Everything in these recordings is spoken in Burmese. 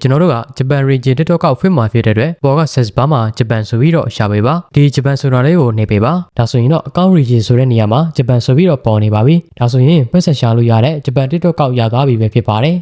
ကျွန်တော်တို့ကဂျပန် region TikTok ကောက် fit မှာဖြစ်တဲ့အတွက်ပေါ်က search bar မှာဂျပန်ဆိုပြီးတော့ရှာပေးပါဒီဂျပန်ဆိုတာလေးကိုနေပေးပါဒါဆိုရင်တော့ account region ဆိုတဲ့နေရာမှာဂျပန်ဆိုပြီးတော့ပေါ်နေပါပြီဒါဆိုရင်ပတ်ဆက်ရှာလို့ရတဲ့ဂျပန် TikTok ကောက်ရသွားပြီပဲဖြစ်ပါတယ်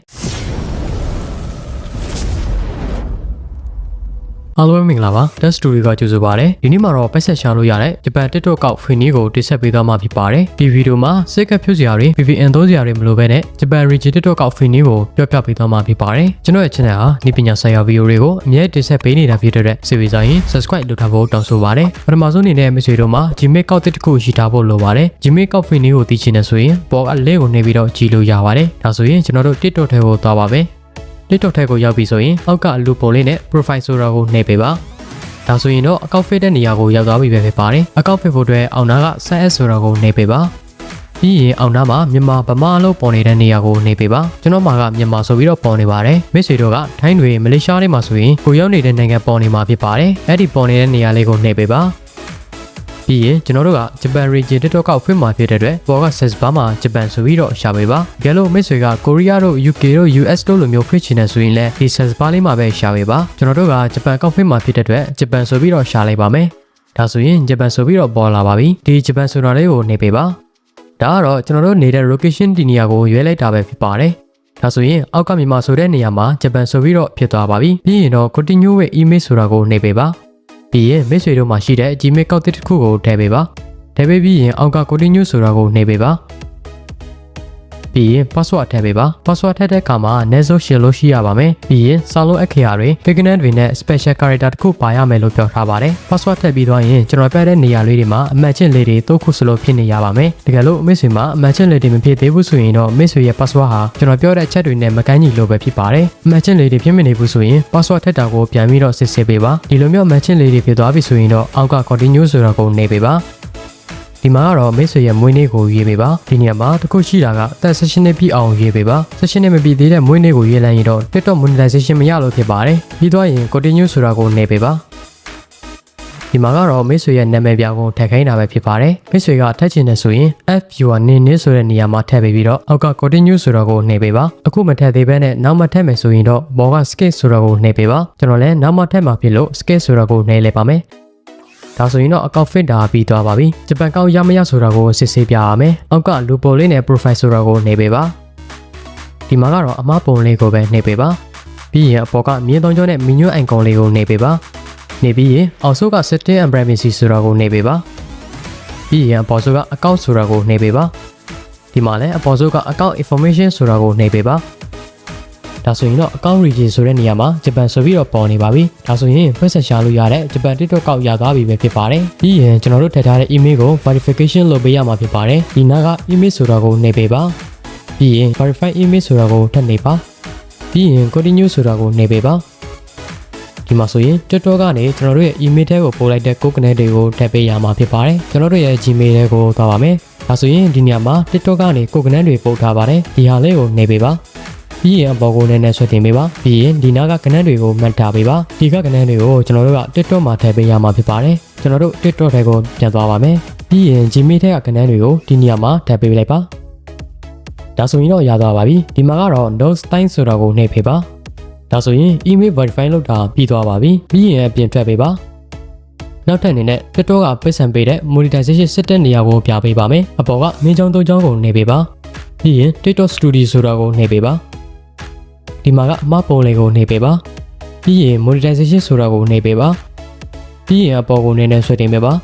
အားလုံးမင်္ဂလာပါ Test Studio ကကြိုဆိုပါရစေဒီနေ့မှာတော့ပတ်ဆက်ရှာလို့ရတဲ့ဂျပန် TikTok ကောက် free ကိုတင်ဆက်ပေးသွားမှာဖြစ်ပါတယ်ဒီဗီဒီယိုမှာစိတ်ကပ်ဖြုတ်စရာတွေ VPN သုံးစရာတွေမလိုဘဲနဲ့ဂျပန် region TikTok ကောက် free ကိုပြောပြပေးသွားမှာဖြစ်ပါတယ်ကျွန်တော်ရဲ့ channel ဟာဤပညာဆိုင်ရာဗီဒီယိုတွေကိုအမြဲတင်ဆက်ပေးနေတာဖြစ်တဲ့အတွက်စေဗီဆိုင်ရင် subscribe လုပ်ထားဖို့တောင်းဆိုပါတယ်ပထမဆုံးအနေနဲ့မိတ်ဆွေတို့မှာ Gmail ကောက်တစ်ခုရှိထားဖို့လိုပါတယ် Gmail ကောက် free ကိုသိချင်တယ်ဆိုရင်ပေါ်က link ကိုနှိပ်ပြီးတော့ကြည့်လို့ရပါတယ်ဒါဆိုရင်ကျွန်တော်တို့ TikTok ထဲကိုသွားပါမယ် TikTok ထဲကိုရောက်ပြီဆိုရင်အောက်ကလူပုံလေးနဲ့ profile ဆိုတာကိုနှိပ်ပေးပါဒါဆိုရင်တော့အကောင့် fit တဲ့နေရာကိုရောက်သွားပြီပဲဖြစ်ပါတယ်အကောင့် fit ဖို့အတွက်အောင်နာက size ဆိုတာကိုနှိပ်ပေးပါပြီးရင်အောင်နာမှာမြန်မာဗမာအလုပ်ပေါ်နေတဲ့နေရာကိုနှိပ်ပေးပါကျွန်တော်မှာကမြန်မာဆိုပြီးတော့ပေါ်နေပါတယ်မိတ်ဆွေတို့ကထိုင်းတွေမလေးရှားတွေမှာဆိုရင်ကိုရောက်နေတဲ့နိုင်ငံပေါ်နေမှာဖြစ်ပါတယ်အဲ့ဒီပေါ်နေတဲ့နေရာလေးကိုနှိပ်ပေးပါပြီးရင်ကျွန်တော်တို့ကဂျပန် region TikTok ကောက် fit မှာဖြစ်တဲ့အတွက်ပေါ်က search bar မှာဂျပန်ဆိုပြီးတော့ရှာပေးပါကြလို့မိတ်ဆွေကကိုရီးယားတို့ UK တို့ US တို့လိုမျိုး fit ချင်တယ်ဆိုရင်လည်းဒီ search bar လေးမှာပဲရှာပေးပါကျွန်တော်တို့ကဂျပန်ကောက် fit မှာဖြစ်တဲ့အတွက်ဂျပန်ဆိုပြီးတော့ရှာလိုက်ပါမယ်ဒါဆိုရင်ဂျပန်ဆိုပြီးတော့ပေါ်လာပါပြီဒီဂျပန်ဆိုတာလေးကိုနှိပ်ပေးပါဒါကတော့ကျွန်တော်တို့နေတဲ့ location ဒီနေရာကိုရွေးလိုက်တာပဲဖြစ်ပါတယ်ဒါဆိုရင်အောက်ကမြန်မာဆိုတဲ့နေရာမှာဂျပန်ဆိုပြီးတော့ဖြစ်သွားပါပြီပြီးရင်တော့ continue with email ဆိုတာကိုနှိပ်ပေးပါပြီးရင်မိတ်ဆွေတို့မှာရှိတဲ့ Gmail ကောက်တစ်ခုကိုထည့်ပေးပါထည့်ပေးပြီးရင်အောက်က continue ဆိုတာကိုနှိပ်ပေးပါပြီးရင် password ထည့်ပေးပါ password ထည့်တဲ့အခါမှာအနည်းဆုံးရှင်းလို့ရှိရပါမယ်ပြီးရင်စာလုံးအခရာတွေ beginner တွေနဲ့ special character တခုပါရမယ်လို့ပြောထားပါတယ် password ထည့်ပြီးသွားရင်ကျွန်တော်ပြတဲ့နေရာလေးတွေမှာအမှတ်ချင်းလေးတွေသုံးခုစလုံးဖြစ်နေရပါမယ်တကယ်လို့မိတ်ဆွေမှာအမှတ်ချင်းလေးတွေမဖြစ်သေးဘူးဆိုရင်တော့မိတ်ဆွေရဲ့ password ဟာကျွန်တော်ပြောတဲ့ chat တွေနဲ့မကိုင်းညီလို့ပဲဖြစ်ပါတယ်အမှတ်ချင်းလေးတွေဖြစ်မနေဘူးဆိုရင် password ထည့်တာကိုပြန်ပြီးတော့စစ်ဆေးပေးပါဒီလိုမျိုးအမှတ်ချင်းလေးတွေဖြစ်သွားပြီဆိုရင်တော့အောက်က continue ဆိုတာကိုနှိပ်ပေးပါဒီမှာကတော့မိတ်ဆွေရဲ့မွေးနေ့ကိုရေးပေးပါဒီနေရာမှာတခုရှိတာကအသက် session နဲ့ပြည့်အောင်ရေးပေးပါ session နဲ့မပြည့်သေးတဲ့မွေးနေ့ကိုရေးလိုက်ရင်တော့ TikTok monetization မရလို့ဖြစ်ပါတယ်ပြီးသွားရင် continue ဆိုတာကိုနှိပ်ပေးပါဒီမှာကတော့မိတ်ဆွေရဲ့နာမည်ပြောင်းကိုထည့်ခိုင်းတာပဲဖြစ်ပါတယ်မိတ်ဆွေကထည့်ချင်တယ်ဆိုရင် F viewer နေဆိုတဲ့နေရာမှာထည့်ပေးပြီးတော့အောက်က continue ဆိုတာကိုနှိပ်ပေးပါအခုမထည့်သေးဘဲနဲ့နောက်မှထည့်မယ်ဆိုရင်တော့ဘောက skip ဆိုတာကိုနှိပ်ပေးပါကျွန်တော်လည်းနောက်မှထည့်မှာဖြစ်လို့ skip ဆိုတာကိုနှိပ်လိုက်ပါမယ်ဒါဆိုရင်တော့အကောင့် fit တာပြီးသွားပါပြီဂျပန်ကောက်ရမရဆိုတာကိုစစ်ဆေးပြရမယ်အောက်ကလူပုံလေးနဲ့ profile ဆိုတာကိုနှိပ်ပေးပါဒီမှာကတော့အမပုံလေးကိုပဲနှိပ်ပေးပါပြီးရင်အပေါ်ကမြင်းသုံးကြောနဲ့ menu icon လေးကိုနှိပ်ပေးပါနှိပ်ပြီးရင်အောက်ဆုံးက setting and privacy ဆိုတာကိုနှိပ်ပေးပါပြီးရင်အပေါ်ဆုံးကအကောင့်ဆိုတာကိုနှိပ်ပေးပါဒီမှာလည်းအပေါ်ဆုံးကအကောင့် information ဆိုတာကိုနှိပ်ပေးပါဒါဆိုရင်တော့ account region ဆိုတဲ့နေရာမှာဂျပန်ဆိုပြီးတော့ပေါ်နေပါပြီဒါဆိုရင်ဖွင့်ဆက်ရှာလို့ရတဲ့ဂျပန် TikTok ကောက်ရသွားပြီပဲဖြစ်ပါတယ်ပြီးရင်ကျွန်တော်တို့ထည့်ထားတဲ့ email ကို verification လုပ်ပေးရမှာဖြစ်ပါတယ်ဒီနားက email ဆိုတာကိုနှိပ်ပေးပါပြီးရင် verify email ဆိုတာကိုထပ်နှိပ်ပါပြီးရင် continue ဆိုတာကိုနှိပ်ပေးပါဒီမှာဆိုရင် TikTok ကနေကျွန်တော်တို့ရဲ့ email ထဲကိုပို့လိုက်တဲ့ code connect တွေကိုထည့်ပေးရမှာဖြစ်ပါတယ်ကျွန်တော်တို့ရဲ့ Gmail ထဲကိုသွားပါမယ်ဒါဆိုရင်ဒီနေရာမှာ TikTok ကနေ code connect တွေပို့ထားပါတယ်ဒီဟာလေးကိုနှိပ်ပေးပါပြီးရင်အပေါ်ကိုနည်းနည်းဆွဲတင်ပေးပါပြီးရင်ဒီနားကကဏ္ဍတွေကိုမှတ်ထားပေးပါဒီကကဏ္ဍတွေကိုကျွန်တော်တို့က TikTok မှာထည့်ပေးရမှာဖြစ်ပါတယ်ကျွန်တော်တို့ TikTok ထဲကိုပြန်သွားပါမယ်ပြီးရင် Gmail ထဲကကဏ္ဍတွေကိုဒီနေရာမှာထည့်ပေးလိုက်ပါဒါဆိုရင်တော့ရသွားပါပြီဒီမှာကတော့ note style ဆိုတာကိုနှိပ်ပေးပါဒါဆိုရင် email verify လုပ်တာပြီးသွားပါပြီပြီးရင်အပြင်ထွက်ပေးပါနောက်ထပ်အနေနဲ့ TikTok ကပိတ်ဆံပေးတဲ့ monetization စစ်တဲ့နေရာကိုပြပေးပါမယ်အပေါ်ကမင်းချောင်းသုံးချောင်းကိုနှိပ်ပေးပါပြီးရင် TikTok studio ဆိုတာကိုနှိပ်ပေးပါဒီမှာကအမပုံလေးကိုနှိပ်ပေးပါပြီးရင် monetization ဆိုတာကိုနှိပ်ပေးပါပြီးရင်အပေါ်ကိုနည်းနည်းဆွဲတင်ပေးပါ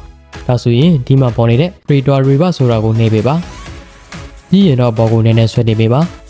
ဒါဆိုရင်ဒီမှာပေါ်နေတဲ့ creator reward ဆိုတာကိုနှိပ်ပေးပါပြီးရင်တော့အပေါ်ကိုနည်းနည်းဆွဲတင်ပေးပါ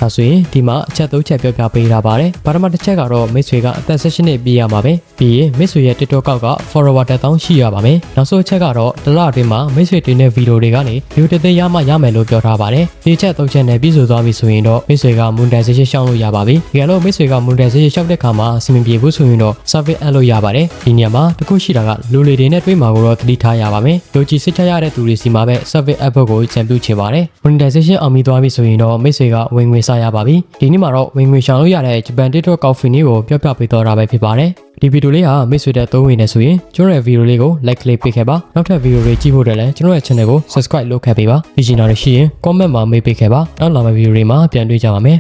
ဒါဆိုရင်ဒီမှာအချက်၃ချက်ပြောပြပေးထားပါတယ်ပထမတစ်ချက်ကတော့မိတ်ဆွေကအသက် session နဲ့ပြည့်ရမှာပဲပြီးရင်မိတ်ဆွေရဲ့ TikTok ကောက်က follower 1000ရှိရပါမယ်နောက်ဆုံးအချက်ကတော့တလအတွင်းမှာမိတ်ဆွေတင်တဲ့ဗီဒီယိုတွေကနေ view တစ်သိန်းရမှရမယ်လို့ပြောထားပါတယ်ဒီချက်၃ချက်နဲ့ပြည့်စုံသွားပြီဆိုရင်တော့မိတ်ဆွေက monetization ရှောင်လို့ရပါပြီဒီကတော့မိတ်ဆွေက monetization ရှောက်တဲ့ခါမှာအဆင်မပြေဘူးဆိုရင်တော့ service add လို့ရပါတယ်ဒီနေရာမှာတခုရှိတာကလူလေတွေနဲ့တွေ့မှာကိုတော့သတိထားရပါမယ်ယုံကြည်စိတ်ချရတဲ့သူတွေစီမှာပဲ service add ကိုချန်ပြုချင်ပါတယ် monetization အောင်ပြီးသွားပြီဆိုရင်တော့မိတ်ဆွေကဝင်ငွေစရပါပြီဒီနေ့မှာတော့ဝင်ငွေရှောင်လို့ရတဲ့ဂျပန် TikTok ကောက် free ကိုပြောပြပေးတော့တာပဲဖြစ်ပါတယ်ဒီဗီဒီယိုလေးဟာမိတ်ဆွေတဲ့သုံးဝင်နေဆိုရင်ကျွန်တော်ရဲ့ဗီဒီယိုလေးကို like လေးပေးခဲ့ပါနောက်ထပ်ဗီဒီယိုတွေကြည့်ဖို့လည်းကျွန်တော်ရဲ့ channel ကို subscribe လုပ်ခဲ့ပေးပါဒီချင်တာတွေရှိရင် comment မှာမေးပေးခဲ့ပါနောက်လာမယ့်ဗီဒီယိုတွေမှာပြန်တွေ့ကြပါမယ်